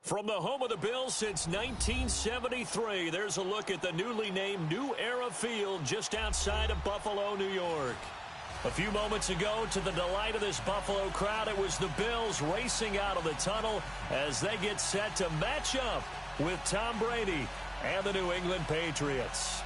From the home of the Bills since 1973, there's a look at the newly named New Era Field just outside of Buffalo, New York. A few moments ago, to the delight of this Buffalo crowd, it was the Bills racing out of the tunnel as they get set to match up with Tom Brady and the New England Patriots.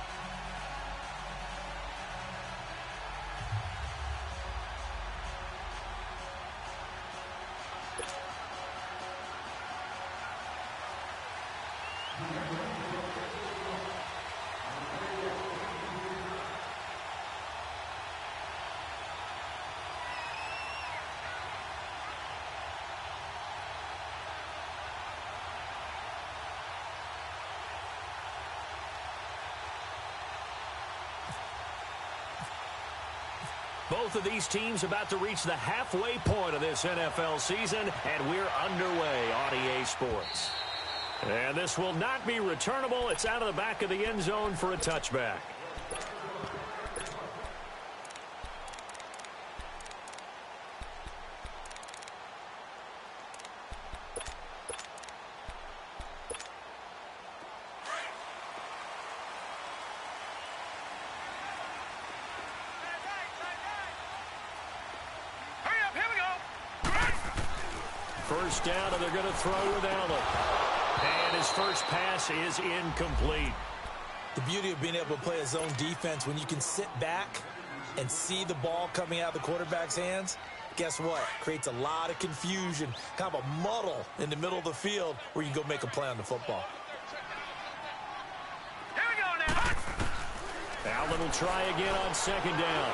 Both of these teams about to reach the halfway point of this NFL season, and we're underway on EA Sports. And this will not be returnable. It's out of the back of the end zone for a touchback. First down, and they're going to throw with Allen. And his first pass is incomplete. The beauty of being able to play a zone defense, when you can sit back and see the ball coming out of the quarterback's hands, guess what? Creates a lot of confusion, kind of a muddle in the middle of the field where you can go make a play on the football. Here we go now. Allen will try again on second down.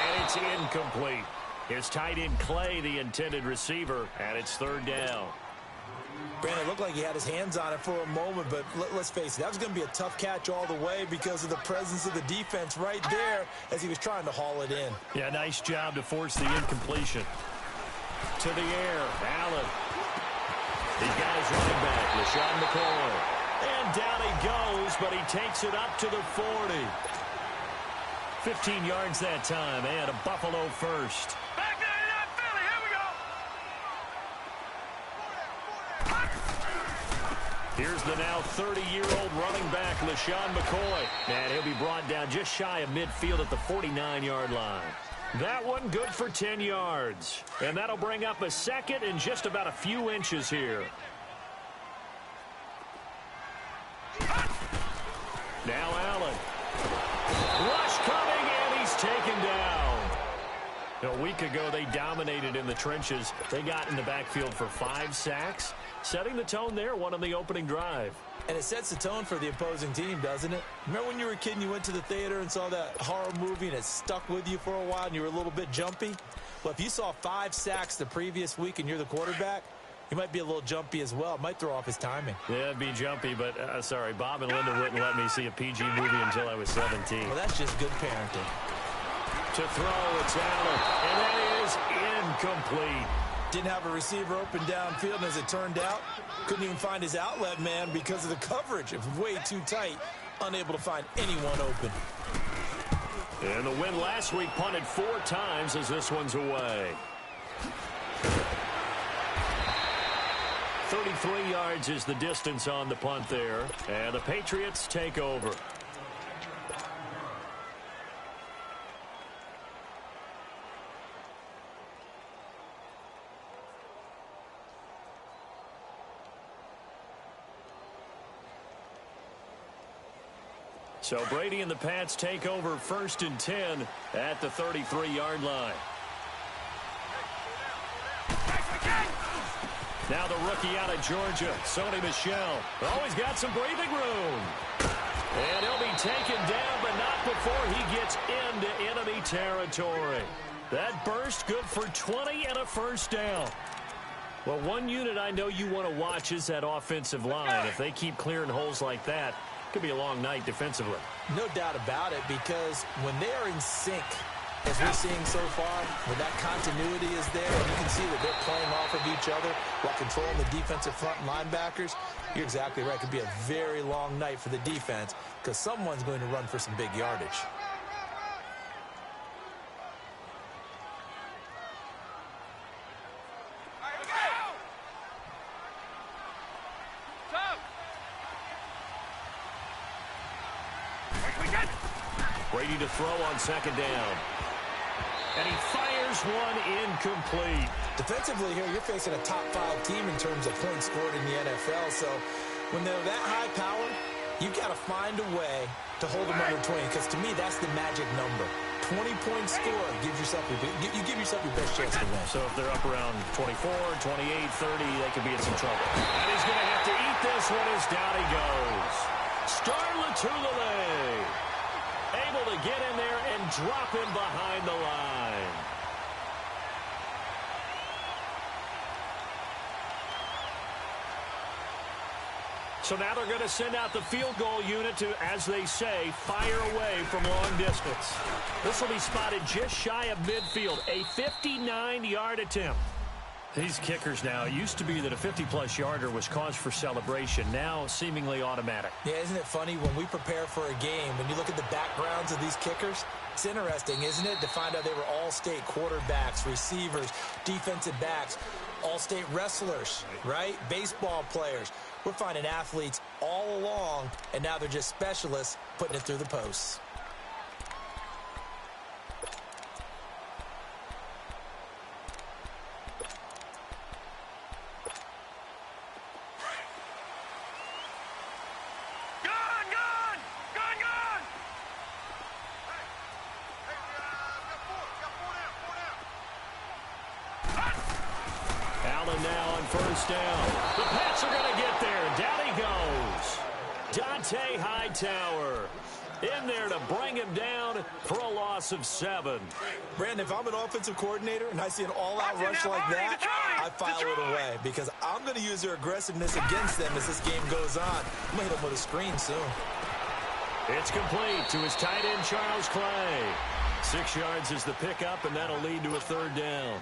And it's incomplete. It's tight end Clay, the intended receiver, and it's third down. Brandon, it looked like he had his hands on it for a moment, but let's face it, that was going to be a tough catch all the way because of the presence of the defense right there as he was trying to haul it in. Yeah, nice job to force the incompletion. To the air, Allen. He's got his running back, LaShawn McCoy. And down he goes, but he takes it up to the 40. 15 yards that time, and a Buffalo first. Here's the now 30-year-old running back, LaShawn McCoy. And he'll be brought down just shy of midfield at the 49-yard line. That one good for 10 yards. And that'll bring up a second and just about a few inches here. Now Allen. Rush coming, and he's taken down. A week ago, they dominated in the trenches. They got in the backfield for 5 sacks. Setting the tone there, one on the opening drive. And it sets the tone for the opposing team, doesn't it? Remember when you were a kid and you went to the theater and saw that horror movie and it stuck with you for a while and you were a little bit jumpy? Well, if you saw 5 sacks the previous week and you're the quarterback, you might be a little jumpy as well. It might throw off his timing. Yeah, it'd be jumpy, but sorry, Bob and Linda wouldn't let me see a PG movie until I was 17. Well, that's just good parenting. To throw, it's Allen, and that is incomplete. Didn't have a receiver open downfield, and as it turned out, couldn't even find his outlet man because of the coverage. It was way too tight, unable to find anyone open. And the win last week punted 4 times as this one's away. 33 yards is the distance on the punt there, and the Patriots take over. So Brady and the Pats take over 1st and 10 at the 33-yard line. Now the rookie out of Georgia, Sony Michel. Always got some breathing room. And he'll be taken down, but not before he gets into enemy territory. That burst good for 20 and a first down. Well, one unit I know you want to watch is that offensive line. If they keep clearing holes like that, could be a long night defensively. No doubt about it, because when they are in sync, as we're seeing so far, when that continuity is there, and you can see that they're playing off of each other while controlling the defensive front linebackers, you're exactly right. It could be a very long night for the defense because someone's going to run for some big yardage. Brady to throw on second down. And he fires one incomplete. Defensively here, you're facing a top-5 team in terms of points scored in the NFL. So when they're that high power, you've got to find a way to hold them under 20. Because to me, that's the magic number. 20-point score gives yourself you give yourself your best chance to win. So if they're up around 24, 28, 30, they could be in some trouble. And he's going to have to eat this one as down he goes. Starlatulele able to get in there and drop him behind the line. So now they're going to send out the field goal unit to, as they say, fire away from long distance. This will be spotted just shy of midfield, a 59-yard attempt. These kickers now, it used to be that a 50-plus yarder was cause for celebration, now seemingly automatic. Yeah, isn't it funny when we prepare for a game, when you look at the backgrounds of these kickers, it's interesting, isn't it, to find out they were all-state quarterbacks, receivers, defensive backs, all-state wrestlers, right? Baseball players. We're finding athletes all along, and now they're just specialists putting it through the posts. Now on first down. The Pats are going to get there. Down he goes. Dante Hightower in there to bring him down for a loss of 7. Brandon, if I'm an offensive coordinator and I see an all-out rush like that, I file it away because I'm going to use their aggressiveness against them as this game goes on. I'm going to hit them with a screen soon. It's complete to his tight end, Charles Clay. 6 yards is the pickup, and that'll lead to a third down.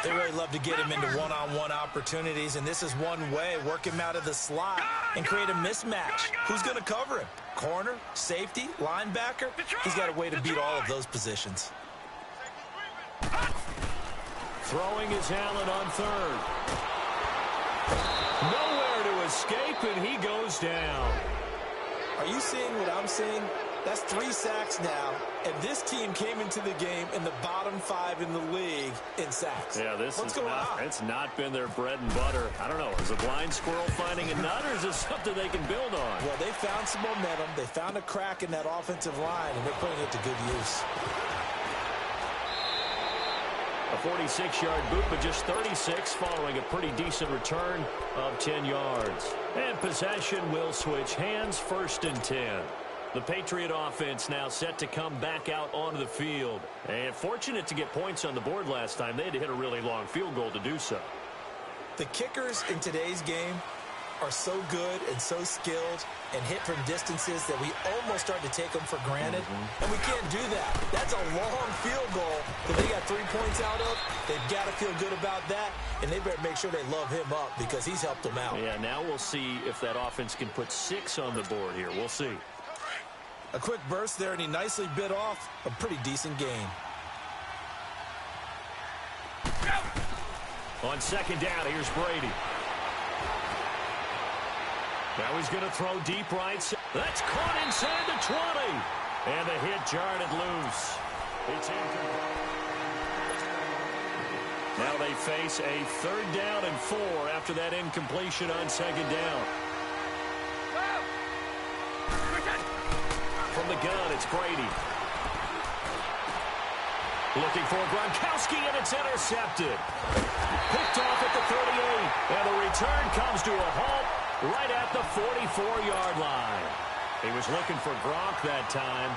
They really love to get him into one-on-one opportunities, and this is one way. Work him out of the slot and create a mismatch. Who's going to cover him? Corner, safety, linebacker? He's got a way to beat all of those positions. Throwing is Allen on third. Nowhere to escape, and he goes down. Are you seeing what I'm seeing? That's 3 sacks now, and this team came into the game in the bottom 5 in the league in sacks. Yeah, What's going on? It's not been their bread and butter. I don't know. Is a blind squirrel finding a nut, or is this something they can build on? Well, they found some momentum. They found a crack in that offensive line, and they're putting it to good use. A 46-yard boot, but just 36 following a pretty decent return of 10 yards. And possession will switch hands, 1st and 10. The Patriot offense now set to come back out onto the field. And fortunate to get points on the board last time. They had to hit a really long field goal to do so. The kickers in today's game are so good and so skilled and hit from distances that we almost start to take them for granted. And we can't do that. That's a long field goal that they got 3 points out of. They've got to feel good about that, and they better make sure they love him up because he's helped them out. Yeah, now we'll see if that offense can put 6 on the board here. We'll see. A quick burst there, and he nicely bit off a pretty decent gain. On second down, here's Brady. Now he's going to throw deep right. That's caught inside the 20. And the hit jarred it loose. It's incomplete. Now they face a 3rd down and 4 after that incompletion on second down. From the gun, it's Brady. Looking for Gronkowski, and it's intercepted. Picked off at the 38. And the return comes to a halt right at the 44-yard line. He was looking for Gronk that time.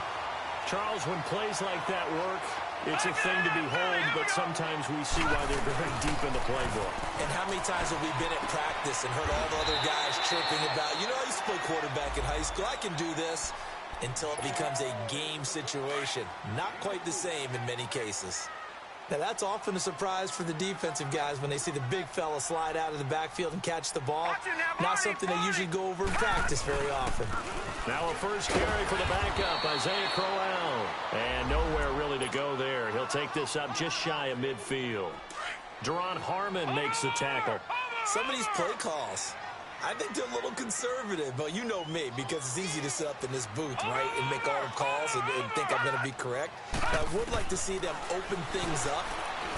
Charles, when plays like that work, it's a thing to behold, but sometimes we see why they're very deep in the playbook. And how many times have we been at practice and heard all the other guys chirping about, you know, I used to play quarterback in high school, I can do this, until it becomes a game situation. Not quite the same in many cases. Now, that's often a surprise for the defensive guys when they see the big fella slide out of the backfield and catch the ball. Not something they usually go over in practice very often. Now a first carry for the backup, Isaiah Crowell. And nowhere really to go there. He'll take this up just shy of midfield. Deron Harmon makes the tackle. Some of these play calls, I think they're a little conservative, but you know me, because it's easy to sit up in this booth, right, and make all the calls and think I'm going to be correct. But I would like to see them open things up,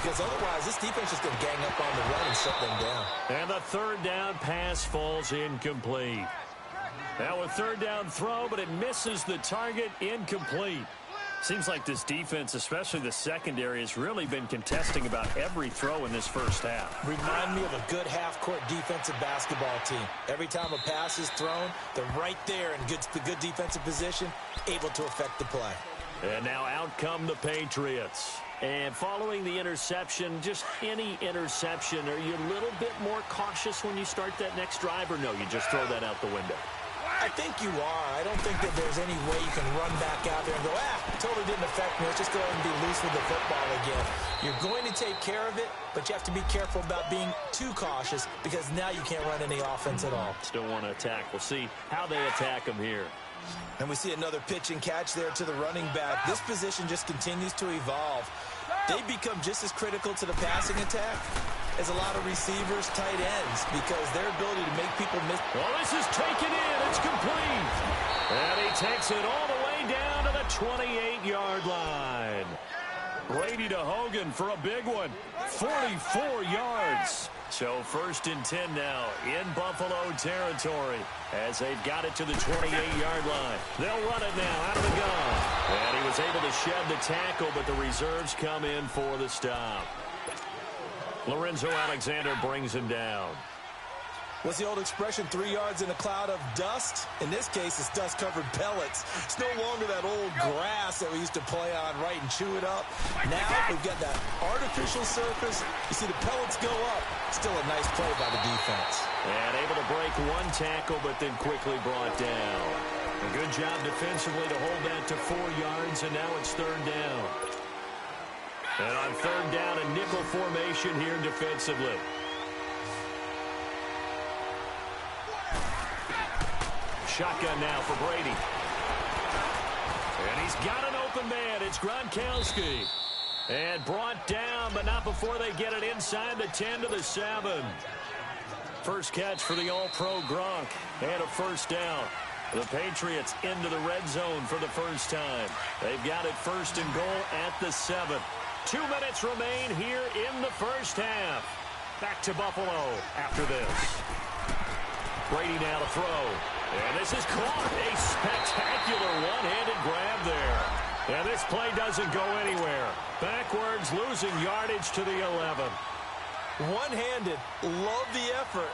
because otherwise this defense is going to gang up on the run and shut them down. And the third down pass falls incomplete. Now a third down throw, but it misses the target, incomplete. Seems like this defense, especially the secondary, has really been contesting about every throw in this first half. Remind me of a good half-court defensive basketball team. Every time a pass is thrown, they're right there in good defensive position, able to affect the play. And now out come the Patriots. And following the interception, just any interception, are you a little bit more cautious when you start that next drive, or no, you just throw that out the window? I think you are. I don't think that there's any way you can run back out there and go, totally didn't affect me. Let's just go ahead and be loose with the football again. You're going to take care of it, but you have to be careful about being too cautious because now you can't run any offense at all. Still want to attack. We'll see how they attack them here. And we see another pitch and catch there to the running back. This position just continues to evolve. They become just as critical to the passing attack as a lot of receivers, tight ends, because their ability to make people miss. Well, this is taken in. It's complete. And he takes it all the way down to the 28-yard line. Brady to Hogan for a big one. 44 yards. So 1st and 10 now in Buffalo territory as they've got it to the 28-yard line. They'll run it now out of the gun. And he was able to shed the tackle, but the reserves come in for the stop. Lorenzo Alexander brings him down. What's the old expression, 3 yards in a cloud of dust? In this case, it's dust-covered pellets. It's no longer that old grass that we used to play on, right, and chew it up. Now we've got that artificial surface. You see the pellets go up. Still a nice play by the defense. And able to break one tackle, but then quickly brought down. A good job defensively to hold that to 4 yards, and now it's 3rd down. And on 3rd down, a nickel formation here defensively. Shotgun now for Brady. And he's got an open man. It's Gronkowski. And brought down, but not before they get it inside the 10 to the 7. First catch for the All-Pro Gronk. And a 1st down. The Patriots into the red zone for the first time. They've got it 1st and goal at the 7. 2 minutes remain here in the first half. Back to Buffalo after this. Brady now to throw. And this is caught. A spectacular one-handed grab there. And this play doesn't go anywhere. Backwards, losing yardage to the 11. One-handed. Love the effort.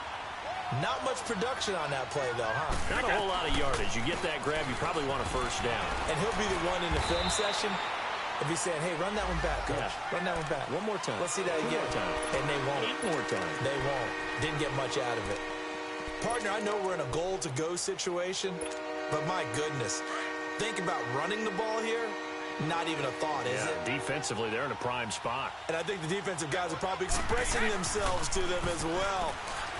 Not much production on that play, though, huh? Not a whole lot of yardage. You get that grab, you probably want a 1st down. And he'll be the one in the film session if he's saying, hey, run that one back, coach. Yeah. Run that one back. One more time. Let's see that again. One more time. And they won't. 8 more times. They won't. Didn't get much out of it. Partner, I know we're in a goal-to-go situation, but my goodness, think about running the ball here. Not even a thought, is it? Defensively, they're in a prime spot. And I think the defensive guys are probably expressing themselves to them as well.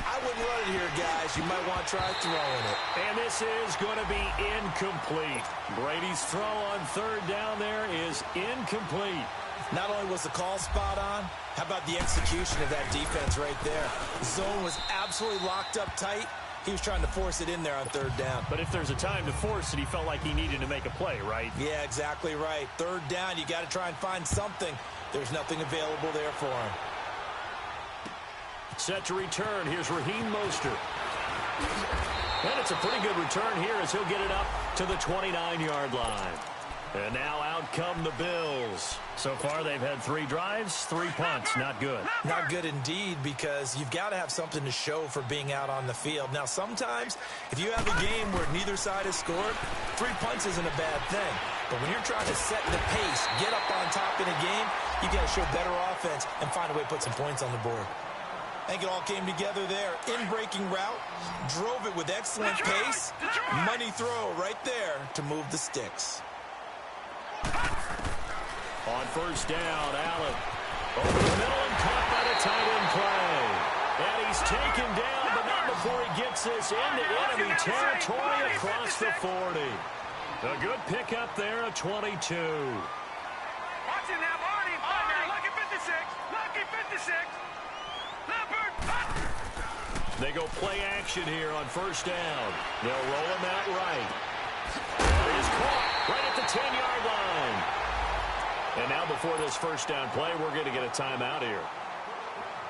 I wouldn't run it here, guys. You might want to try throwing it. And this is going to be incomplete. Brady's throw on 3rd down there is incomplete. Not only was the call spot on, how about the execution of that defense right there? The zone was absolutely locked up tight. He was trying to force it in there on 3rd down. But if there's a time to force it, he felt like he needed to make a play, right? Yeah, exactly right. 3rd down, you got to try and find something. There's nothing available there for him. Set to return. Here's Raheem Mostert. And it's a pretty good return here as he'll get it up to the 29-yard line. And now out come the Bills. So far, they've had 3 drives, 3 punts. Not good. Not good indeed, because you've got to have something to show for being out on the field. Now, sometimes, if you have a game where neither side has scored, 3 punts isn't a bad thing. But when you're trying to set the pace, get up on top in a game, you got to show better offense and find a way to put some points on the board. I think it all came together there. In-breaking route, drove it with excellent pace. Money throw right there to move the sticks. On 1st down, Allen over the middle and caught by the tight end play. And he's taken down, but not before he gets this into enemy territory across the 40. A good pickup there at 22. Watch it now, Marty. Lucky 56. Lucky 56. Leopard. They go play action here on first down. They'll roll him out right. And he's caught right at the 10-yard line. And now before this first down play, we're going to get a timeout here,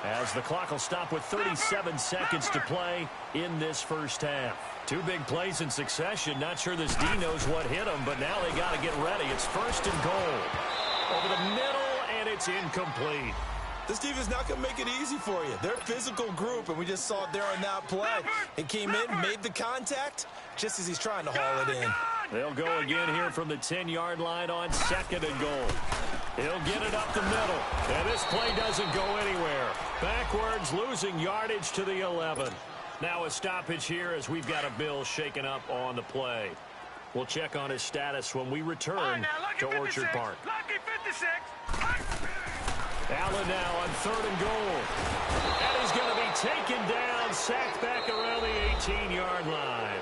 as the clock will stop with 37 seconds to play in this first half. Two big plays in succession. Not sure this D knows what hit them, but now they got to get ready. It's first and goal. Over the middle, and it's incomplete. This defense not going to make it easy for you. They're a physical group, and we just saw it there on that play. It came in, made the contact, just as he's trying to haul it in. They'll go again here from the 10-yard line on second and goal. He'll get it up the middle, and this play doesn't go anywhere. Backwards, losing yardage to the 11. Now a stoppage here as we've got a Bill shaken up on the play. We'll check on his status when we return to Orchard Park. Lucky 56. Allen now on third and goal. And he's going to be taken down, sacked back around the 18-yard line.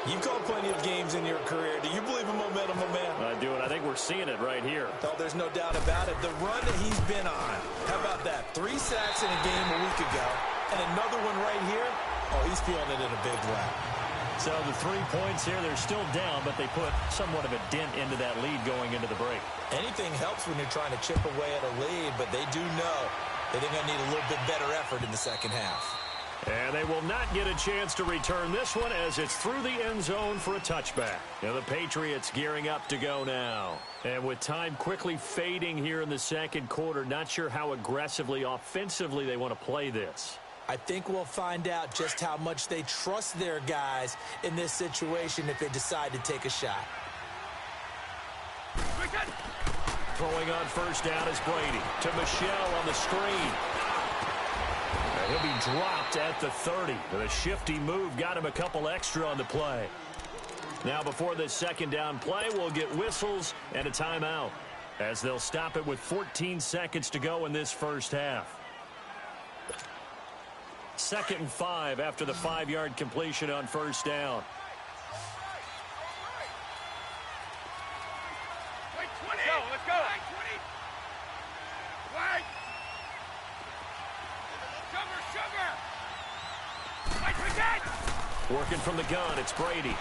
You've called plenty of games in your career. Do you believe in momentum, my man? I do, and I think we're seeing it right here. Oh, there's no doubt about it. The run that he's been on. How about that? 3 sacks in a game a week ago, and another one right here. Oh, he's feeling it in a big way. So the 3 points here, they're still down, but they put somewhat of a dent into that lead going into the break. Anything helps when you're trying to chip away at a lead, but they do know that they're going to need a little bit better effort in the second half. And they will not get a chance to return this one as it's through the end zone for a touchback. Now the Patriots gearing up to go now. And with time quickly fading here in the second quarter, not sure how aggressively, offensively they want to play this. I think we'll find out just how much they trust their guys in this situation if they decide to take a shot. Throwing on first down is Brady to Michelle on the screen. He'll be dropped at the 30. With a shifty move, got him a couple extra on the play. Now before this second down play, we'll get whistles and a timeout, as they'll stop it with 14 seconds to go in this first half. 2nd and 5 after the 5-yard completion on first down. Let's go. Wait. Working from the gun, it's Brady.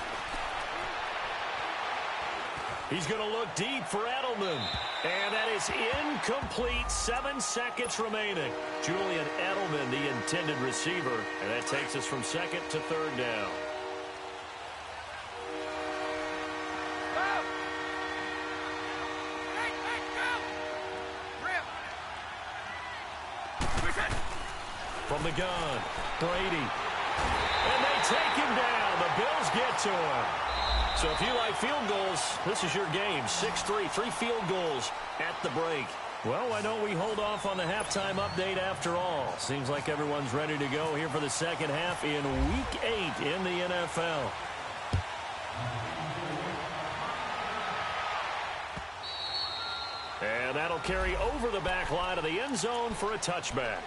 He's going to look deep for Edelman. And that is incomplete. 7 seconds remaining. Julian Edelman, the intended receiver. And that takes us from second to third down. From the gun, Brady. And they take him down. The Bills get to him. So if you like field goals, this is your game. 6-3, 3 field goals at the break. Well, why don't we hold off on the halftime update after all? Seems like everyone's ready to go here for the second half in Week 8 in the NFL. And that'll carry over the back line of the end zone for a touchback.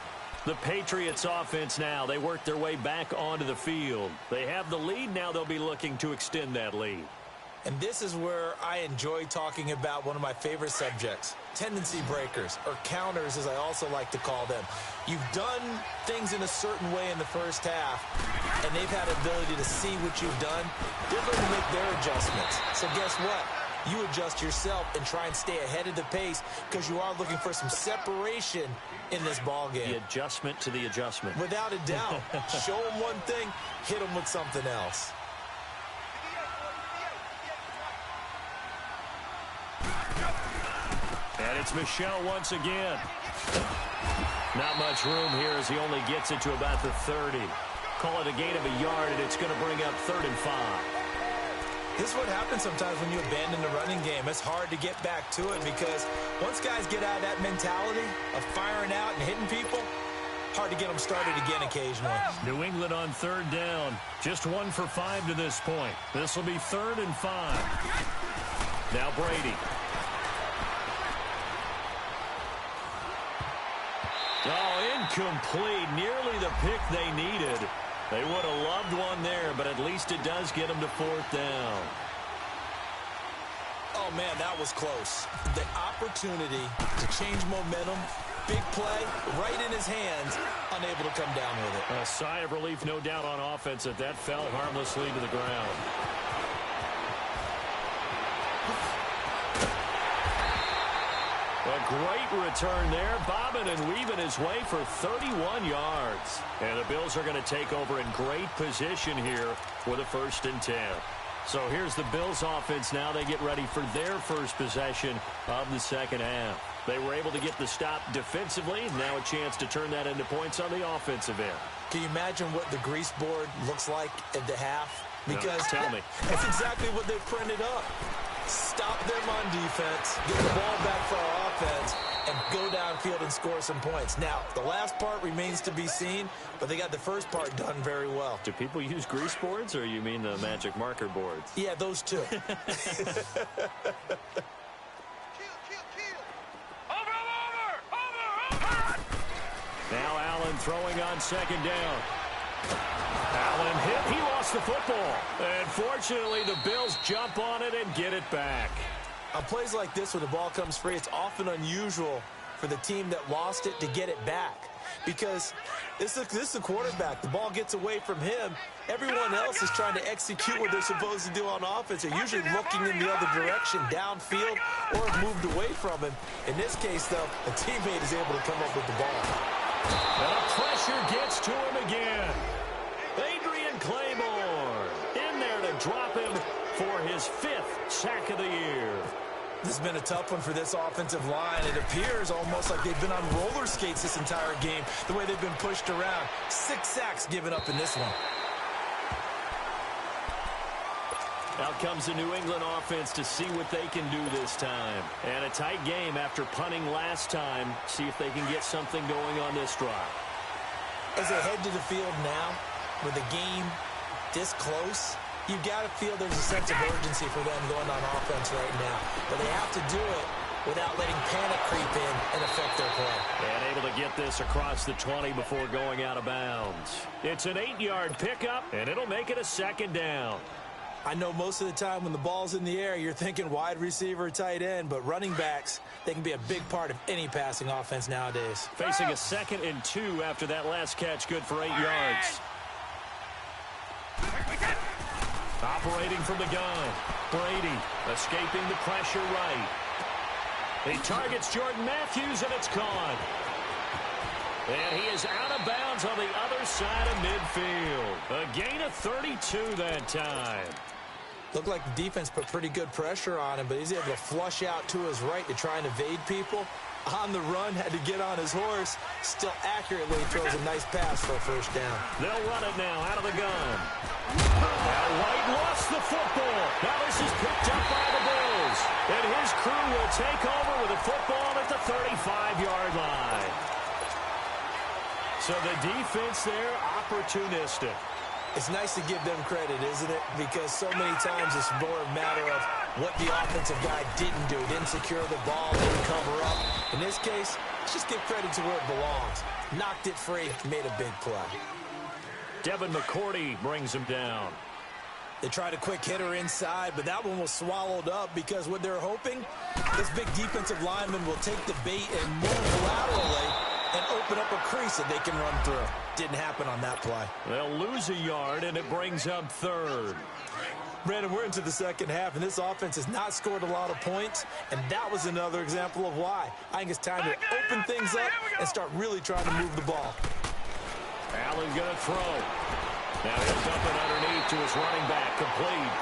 The Patriots offense now, they work their way back onto the field. They have the lead. Now they'll be looking to extend that lead. And this is where I enjoy talking about one of my favorite subjects, tendency breakers, or counters as I also like to call them. You've done things in a certain way in the first half, and they've had the ability to see what you've done. They're going to make their adjustments. So guess what? You adjust yourself and try and stay ahead of the pace because you are looking for some separation in this ball game. The adjustment to the adjustment. Without a doubt. Show them one thing, hit them with something else. And it's Michelle once again. Not much room here as he only gets it to about the 30. Call it a gain of a yard, and it's going to bring up 3rd and 5. This is what happens sometimes when you abandon the running game. It's hard to get back to it because once guys get out of that mentality of firing out and hitting people, hard to get them started again occasionally. New England on 3rd down. Just 1 for 5 to this point. This will be 3rd and 5. Now Brady. Oh, incomplete. Nearly the pick they needed. They would have loved one there, but at least it does get them to 4th down. Oh, man, that was close. The opportunity to change momentum big play right in his hands, unable to come down with it. A sigh of relief, no doubt, on offense that fell harmlessly to the ground. A great return there, bobbing and weaving his way for 31 yards. And the Bills are going to take over in great position here with a 1st and 10. So here's the Bills offense now. They get ready for their first possession of the second half. They were able to get the stop defensively. Now a chance to turn that into points on the offensive end. Can you imagine what the grease board looks like at the half? Because no, tell me. That's exactly what they printed up. Stop them on defense, get the ball back for our offense, and go downfield and score some points. Now, the last part remains to be seen, but they got the first part done very well. Do people use grease boards, or you mean the magic marker boards? Yeah, those two. Now Allen throwing on 2nd down. Allen hit. He lost the football. And fortunately, the Bills jump on it and get it back. On plays like this, when the ball comes free, it's often unusual for the team that lost it to get it back. Because this is the quarterback. The ball gets away from him. Everyone else is trying to execute what they're supposed to do on offense. They're usually looking in the other direction, downfield, or have moved away from him. In this case, though, a teammate is able to come up with the ball. And the pressure gets to him again. Adrian Claymore in there to drop him for his 5th sack of the year. This has been a tough one for this offensive line. It appears almost like they've been on roller skates this entire game, the way they've been pushed around. 6 sacks given up in this one. Out comes the New England offense to see what they can do this time. And a tight game after punting last time. See if they can get something going on this drive. As they head to the field now, with the game this close, you've got to feel there's a sense of urgency for them going on offense right now. But they have to do it without letting panic creep in and affect their play. And able to get this across the 20 before going out of bounds. It's an 8-yard pickup, and it'll make it a 2nd down. I know most of the time when the ball's in the air, you're thinking wide receiver, tight end, but running backs, they can be a big part of any passing offense nowadays. Facing a 2nd and 2 after that last catch, good for 8 yards. Operating from the gun. Brady escaping the pressure right. He targets Jordan Matthews, and it's caught. And he is out of bounds on the other side of midfield. A gain of 32 that time. Looked like the defense put pretty good pressure on him, but he's able to flush out to his right to try and evade people. On the run, had to get on his horse. Still accurately throws a nice pass for a 1st down. They'll run it now out of the gun. Now White lost the football. Now this is picked up by the Bills. And his crew will take over with the football at the 35-yard line. So the defense there, opportunistic. It's nice to give them credit, isn't it? Because so many times it's more a matter of what the offensive guy didn't do. Didn't secure the ball, didn't cover up. In this case, let's just give credit to where it belongs. Knocked it free, made a big play. Devin McCourty brings him down. They tried a quick hitter inside, but that one was swallowed up because what they're hoping, this big defensive lineman will take the bait and move laterally and open up a crease that they can run through. Didn't happen on that play. They'll lose a yard, and it brings up 3rd. Brandon, we're into the second half, and this offense has not scored a lot of points, and that was another example of why. I think it's time to open things up and start really trying to move the ball. Allen going to throw. Now he'll dump it underneath to his running back, complete.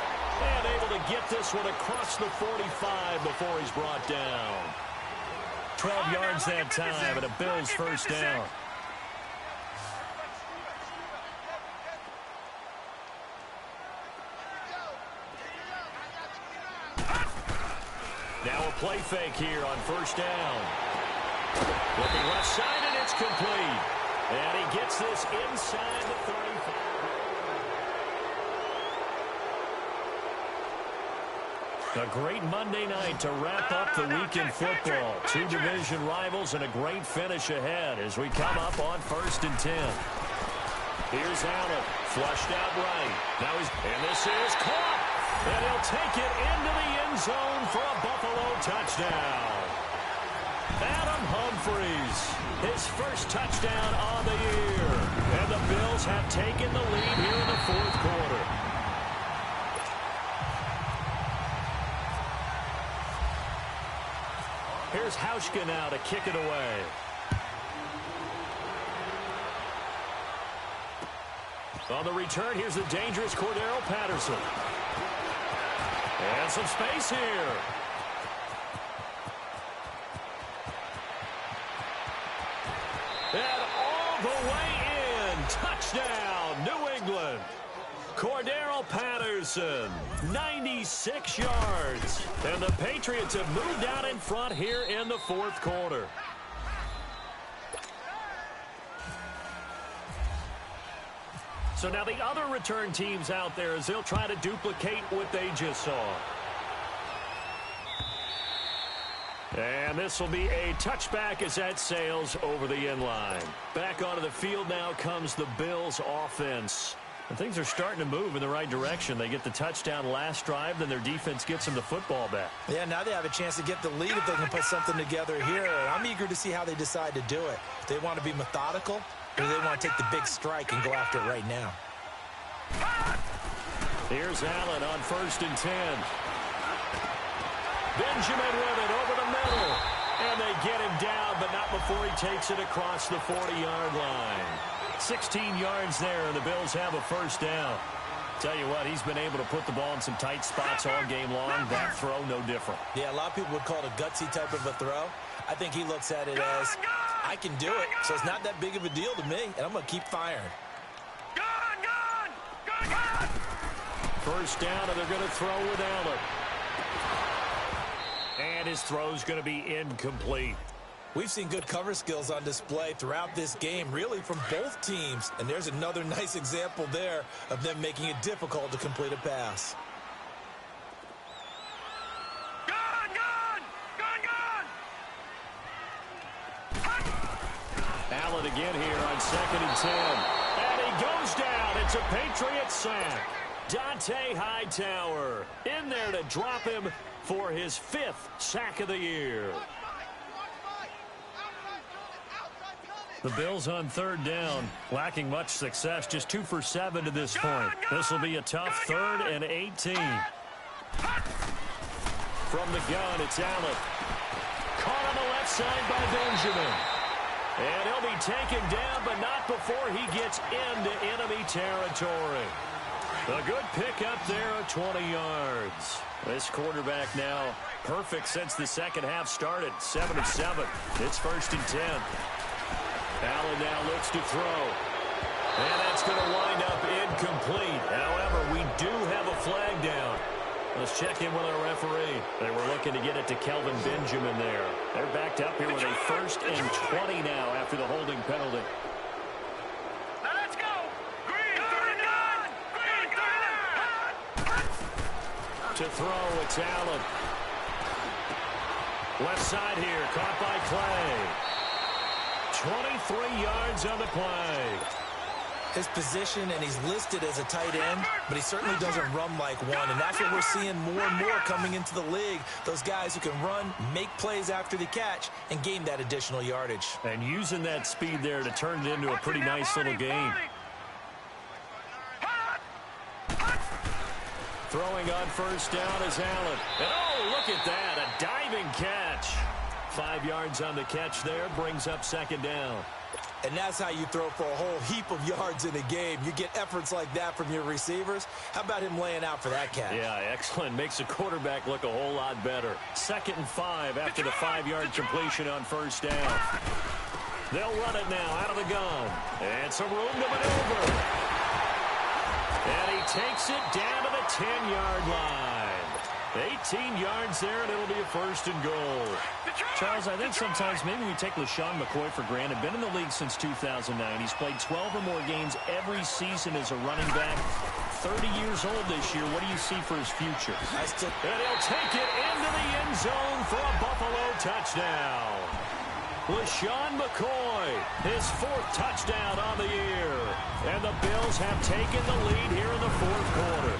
And able to get this one across the 45 before he's brought down. 12 yards that time, and a Bills 1st down. Now a play fake here on 1st down. Looking left side, and it's complete. And he gets this inside the 35. A great Monday night to wrap up the weekend football. 2 division rivals and a great finish ahead as we come up on 1st and 10. Here's Allen, flushed out right. Now and this is caught. And he'll take it into the end zone for a Buffalo touchdown. Adam Humphries, his first touchdown on the year. And the Bills have taken the lead here in the fourth quarter. Here's Hauschka now to kick it away. On the return, here's the dangerous Cordero Patterson. And some space here. And all the way in. Touchdown, New England. Cordero Patterson, 96 yards. And the Patriots have moved out in front here in the fourth quarter. So now the other return teams out there as they'll try to duplicate what they just saw. And this will be a touchback as that sails over the end line. Back onto the field now comes the Bills offense. And things are starting to move in the right direction. They get the touchdown last drive, then their defense gets them the football back. Yeah, now they have a chance to get the lead if they can put something together here. I'm eager to see how they decide to do it. They want to be methodical, or they want to take the big strike and go after it right now. Here's Allen on 1st and 10. Benjamin with it over the middle. And they get him down, but not before he takes it across the 40-yard line. 16 yards there, and the Bills have a first down. Tell you what, he's been able to put the ball in some tight spots all game long. That throw, no different. Yeah, a lot of people would call it a gutsy type of a throw. I think he looks at it as, I can do it, so it's not that big of a deal to me, and I'm going to keep firing. First down, and they're going to throw with Allen. And his throw's going to be incomplete. We've seen good cover skills on display throughout this game, really from both teams. And there's another nice example there of them making it difficult to complete a pass. Allen again here on 2nd and 10. And he goes down. It's a Patriots sack. Dante Hightower in there to drop him for his 5th sack of the year. The Bills on 3rd down, lacking much success, just 2 for 7 to this point. This will be a tough 3rd and 18. From the gun, it's Allen. Caught on the left side by Benjamin. And he'll be taken down, but not before he gets into enemy territory. A good pickup there at 20 yards. This quarterback now perfect since the second half started. 7 of 7. It's 1st and 10. Allen now looks to throw. And that's going to wind up incomplete. However, we do have a flag down. Let's check in with our referee. They were looking to get it to Kelvin Benjamin there. They're backed up here with a 1st and 20 now after the holding penalty. Now let's go. Green, third down. Green, third down. To throw, it's Allen. Left side here, caught by Clay. 23 yards on the play. His position, and he's listed as a tight end, but he certainly doesn't run like one, and that's what we're seeing more and more coming into the league. Those guys who can run, make plays after the catch, and gain that additional yardage. And using that speed there to turn it into a pretty nice little game. Throwing on 1st down is Allen. And oh, look at that, a diving catch. 5 yards on the catch there, brings up 2nd down. And that's how you throw for a whole heap of yards in a game. You get efforts like that from your receivers. How about him laying out for that catch? Yeah, excellent. Makes the quarterback look a whole lot better. 2nd and 5 after the 5-yard completion on 1st down. They'll run it now out of the gun. And some room to maneuver. And he takes it down to the 10-yard line. 18 yards there, and it'll be a 1st and goal. Charles, I think sometimes maybe we take LaShawn McCoy for granted. Been in the league since 2009. He's played 12 or more games every season as a running back. 30 years old this year. What do you see for his future? And he'll take it into the end zone for a Buffalo touchdown. LaShawn McCoy, his 4th touchdown on the year. And the Bills have taken the lead here in the 4th quarter.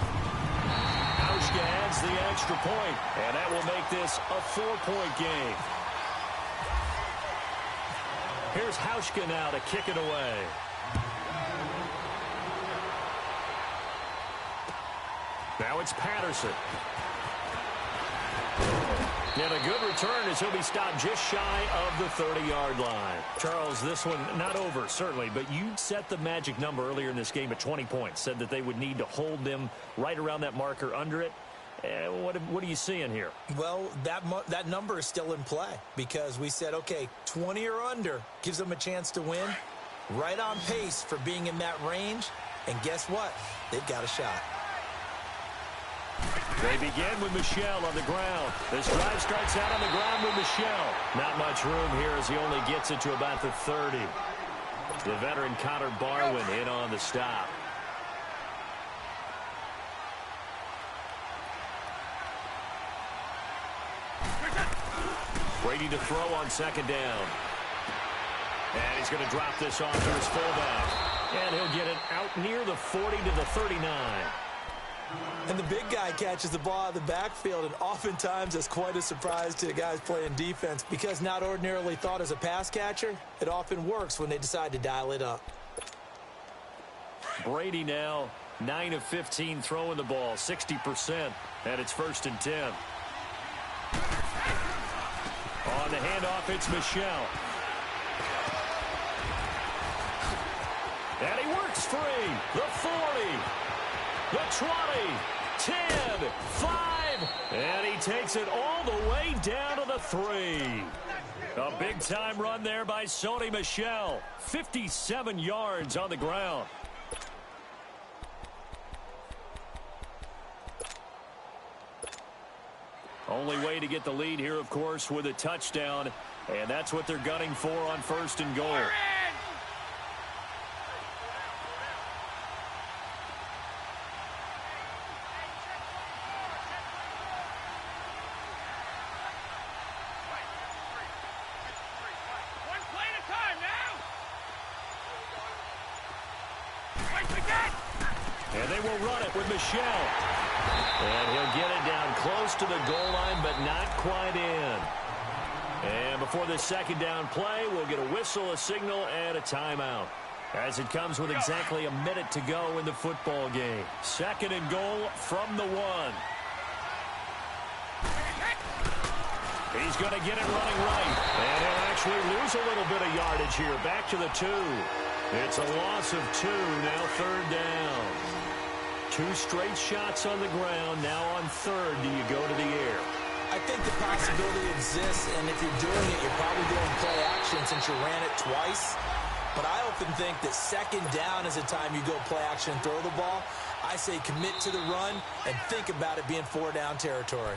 Hauschka adds the extra point, and that will make this a 4-point game. Here's Hauschka now to kick it away. Now it's Patterson. And a good return as he'll be stopped just shy of the 30-yard line. Charles, this one not over, certainly, but you set the magic number earlier in this game at 20 points. Said that they would need to hold them right around that marker under it. What are you seeing here? Well, that number is still in play because we said, okay, 20 or under gives them a chance to win. Right on pace for being in that range. And guess what? They've got a shot. They begin with Michel on the ground. This drive starts out on the ground with Michel. Not much room here as he only gets it to about the 30. The veteran Connor Barwin in on the stop. Brady to throw on second down. And he's going to drop this off to his fullback. And he'll get it out near the 40 to the 39. And the big guy catches the ball out of the backfield, and oftentimes it's quite a surprise to the guys playing defense because not ordinarily thought as a pass catcher, it often works when they decide to dial it up. Brady now 9 of 15 throwing the ball, 60%, and it's 1st and 10. On the handoff, it's Michel. And he works free. The 40. The 20, 10, 5, and he takes it all the way down to the 3. A big-time run there by Sony Michel. 57 yards on the ground. Only way to get the lead here, of course, with a touchdown, and that's what they're gunning for on 1st and goal. And they will run it with Michel. And he'll get it down close to the goal line, but not quite in. And before this second down play, we'll get a whistle, a signal, and a timeout. As it comes with exactly a minute to go in the football game. 2nd and goal from the 1. He's going to get it running right. And he'll actually lose a little bit of yardage here. Back to the 2. It's a loss of 2, now 3rd down. 2 straight shots on the ground. Now on 3rd, do you go to the air? I think the possibility exists, and if you're doing it, you're probably doing play action since you ran it twice. But I often think that 2nd down is the time you go play action and throw the ball. I say commit to the run and think about it being 4-down territory.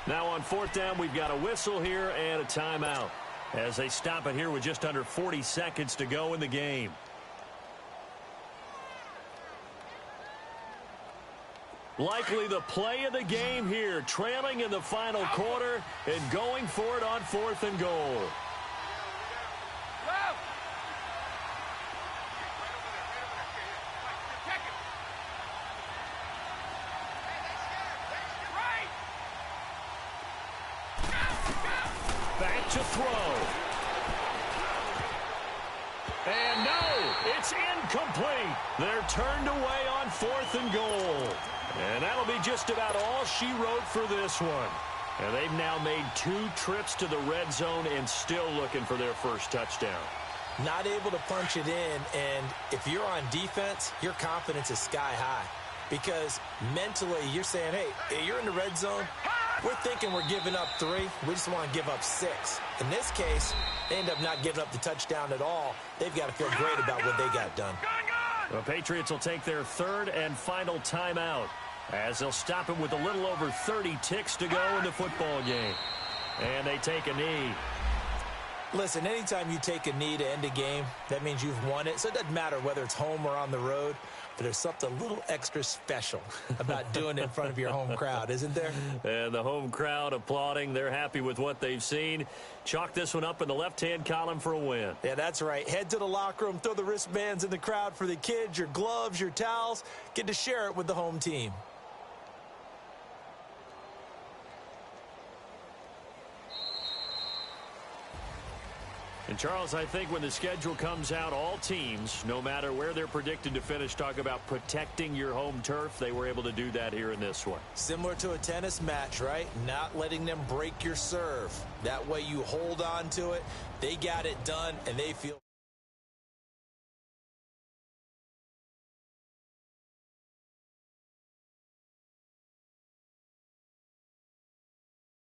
Now on 4th down, we've got a whistle here and a timeout as they stop it here with just under 40 seconds to go in the game. Likely the play of the game here, trailing in the final quarter and going for it on 4th and goal. Back to throw. And no, it's incomplete. They're turned away on 4th and goal. And that'll be just about all she wrote for this one. And they've now made 2 trips to the red zone and still looking for their first touchdown. Not able to punch it in, and if you're on defense, your confidence is sky high. Because mentally, you're saying, hey, you're in the red zone. We're thinking we're giving up 3. We just want to give up 6. In this case, they end up not giving up the touchdown at all. They've got to feel great about what they got done. The Patriots will take their 3rd and final timeout as they'll stop it with a little over 30 ticks to go in the football game. And they take a knee. Listen, anytime you take a knee to end a game, that means you've won it. So it doesn't matter whether it's home or on the road, but there's something a little extra special about doing it in front of your home crowd, isn't there? And the home crowd applauding. They're happy with what they've seen. Chalk this one up in the left-hand column for a win. Yeah, that's right. Head to the locker room, throw the wristbands in the crowd for the kids, your gloves, your towels. Get to share it with the home team. And, Charles, I think when the schedule comes out, all teams, no matter where they're predicted to finish, talk about protecting your home turf. They were able to do that here in this one. Similar to a tennis match, right? Not letting them break your serve. That way you hold on to it. They got it done, and they feel